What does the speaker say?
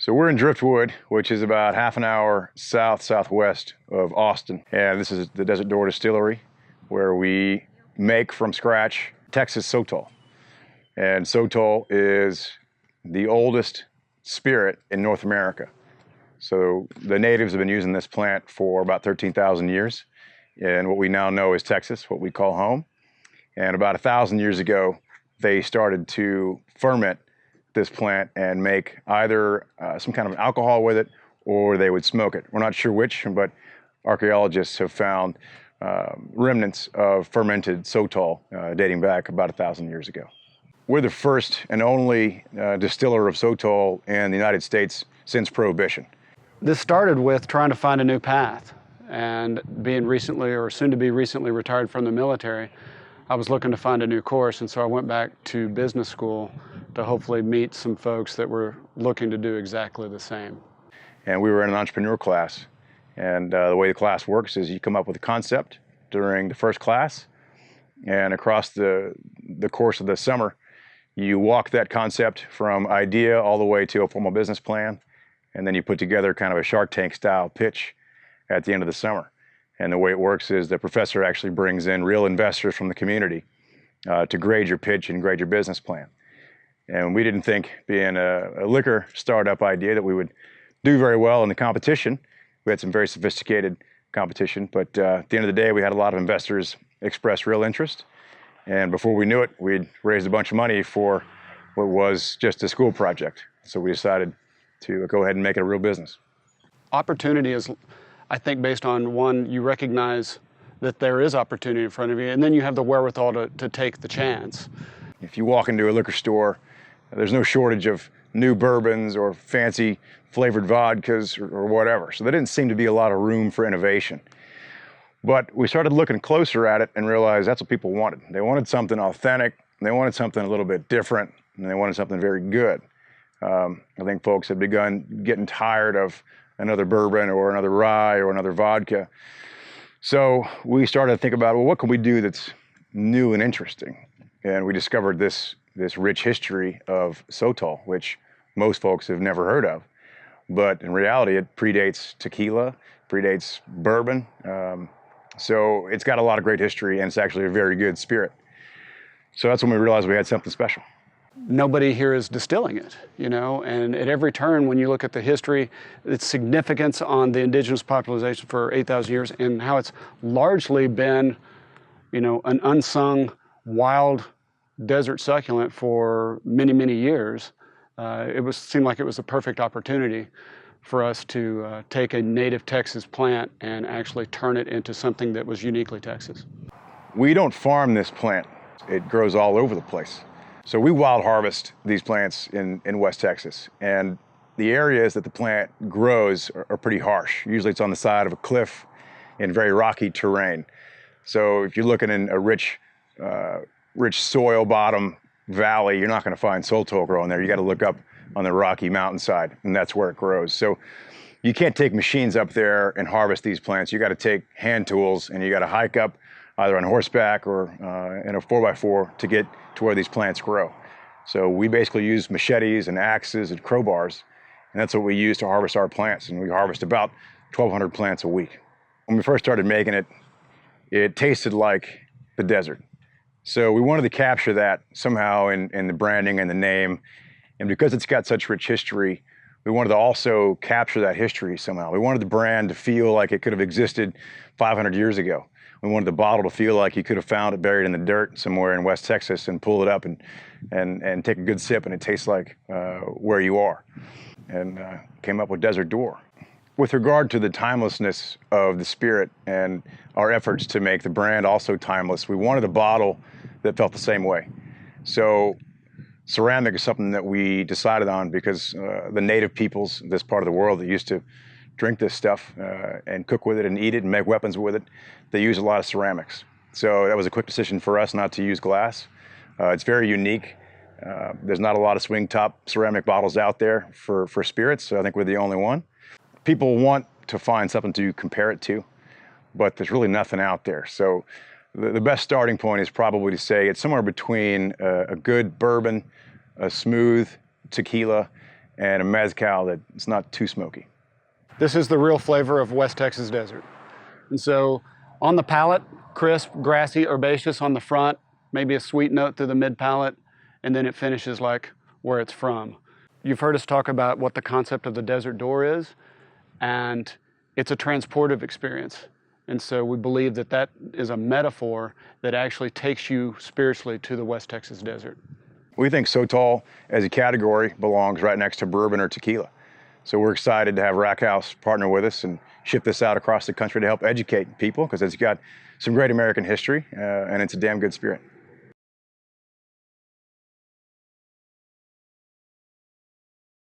So we're in Driftwood, which is about half an hour southwest of Austin. And this is the Desert Door Distillery, where we make from scratch Texas Sotol. And Sotol is the oldest spirit in North America. So the natives have been using this plant for about 13,000 years in what we now know as Texas, what we call home. And about 1,000 years ago, they started to ferment this plant and make either some kind of alcohol with it, or they would smoke it. We're not sure which, but archaeologists have found remnants of fermented Sotol dating back about 1,000 years ago. We're the first and only distiller of Sotol in the United States since Prohibition. This started with trying to find a new path, and being recently or soon to be recently retired from the military, I was looking to find a new course, and so I went back to business school to hopefully meet some folks that were looking to do exactly the same. And we were in an entrepreneur class, and the way the class works is you come up with a concept during the first class, and across the course of the summer, you walk that concept from idea all the way to a formal business plan, and then you put together kind of a Shark Tank style pitch at the end of the summer. And the way it works is the professor actually brings in real investors from the community to grade your pitch and grade your business plan. And we didn't think, being a liquor startup idea, that we would do very well in the competition. We had some very sophisticated competition, but at the end of the day, we had a lot of investors express real interest. And before we knew it, we'd raised a bunch of money for what was just a school project. So we decided to go ahead and make it a real business. Opportunity is, I think, based on, one, you recognize that there is opportunity in front of you, and then you have the wherewithal to take the chance. If you walk into a liquor store, there's no shortage of new bourbons or fancy flavored vodkas or whatever. So there didn't seem to be a lot of room for innovation. But we started looking closer at it and realized that's what people wanted. They wanted something authentic, they wanted something a little bit different, and they wanted something very good. I think folks had begun getting tired of another bourbon or another rye or another vodka. So we started to think about, well, what can we do that's new and interesting? And we discovered this rich history of Sotol, which most folks have never heard of. But in reality, it predates tequila, predates bourbon. So it's got a lot of great history, and it's actually a very good spirit. So that's when we realized we had something special. Nobody here is distilling it, and at every turn, when you look at the history, its significance on the indigenous population for 8,000 years, and how it's largely been, an unsung wild desert succulent for many, many years, seemed like it was a perfect opportunity for us to take a native Texas plant and actually turn it into something that was uniquely Texas. We don't farm this plant. It grows all over the place. So we wild harvest these plants in West Texas, and the areas that the plant grows are pretty harsh. Usually it's on the side of a cliff in very rocky terrain. So if you're looking in a rich soil bottom valley, you're not going to find Sotol growing there. You got to look up on the rocky mountainside, and that's where it grows. So you can't take machines up there and harvest these plants. You got to take hand tools, and you got to hike up either on horseback or in a 4x4 to get to where these plants grow. So we basically use machetes and axes and crowbars, and that's what we use to harvest our plants. And we harvest about 1,200 plants a week. When we first started making it, it tasted like the desert. So we wanted to capture that somehow in the branding and the name. And because it's got such rich history, we wanted to also capture that history somehow. We wanted the brand to feel like it could have existed 500 years ago. We wanted the bottle to feel like you could have found it buried in the dirt somewhere in West Texas and pull it up and take a good sip, and it tastes like where you are. And came up with Desert Door. With regard to the timelessness of the spirit and our efforts to make the brand also timeless, we wanted a bottle that felt the same way. So ceramic is something that we decided on because the native peoples, this part of the world that used to drink this stuff and cook with it and eat it and make weapons with it, they use a lot of ceramics. So that was a quick decision for us not to use glass. It's very unique. There's not a lot of swing top ceramic bottles out there for spirits, so I think we're the only one. People want to find something to compare it to, but there's really nothing out there. So the best starting point is probably to say it's somewhere between a good bourbon, a smooth tequila, and a mezcal that's not too smoky. This is the real flavor of West Texas desert. And so on the palate, crisp, grassy, herbaceous on the front, maybe a sweet note through the mid palate, and then it finishes like where it's from. You've heard us talk about what the concept of the desert door is, and it's a transportive experience. And so we believe that that is a metaphor that actually takes you spiritually to the West Texas desert. We think Sotol as a category belongs right next to bourbon or tequila. So we're excited to have RackHouse partner with us and ship this out across the country to help educate people, because it's got some great American history and it's a damn good spirit.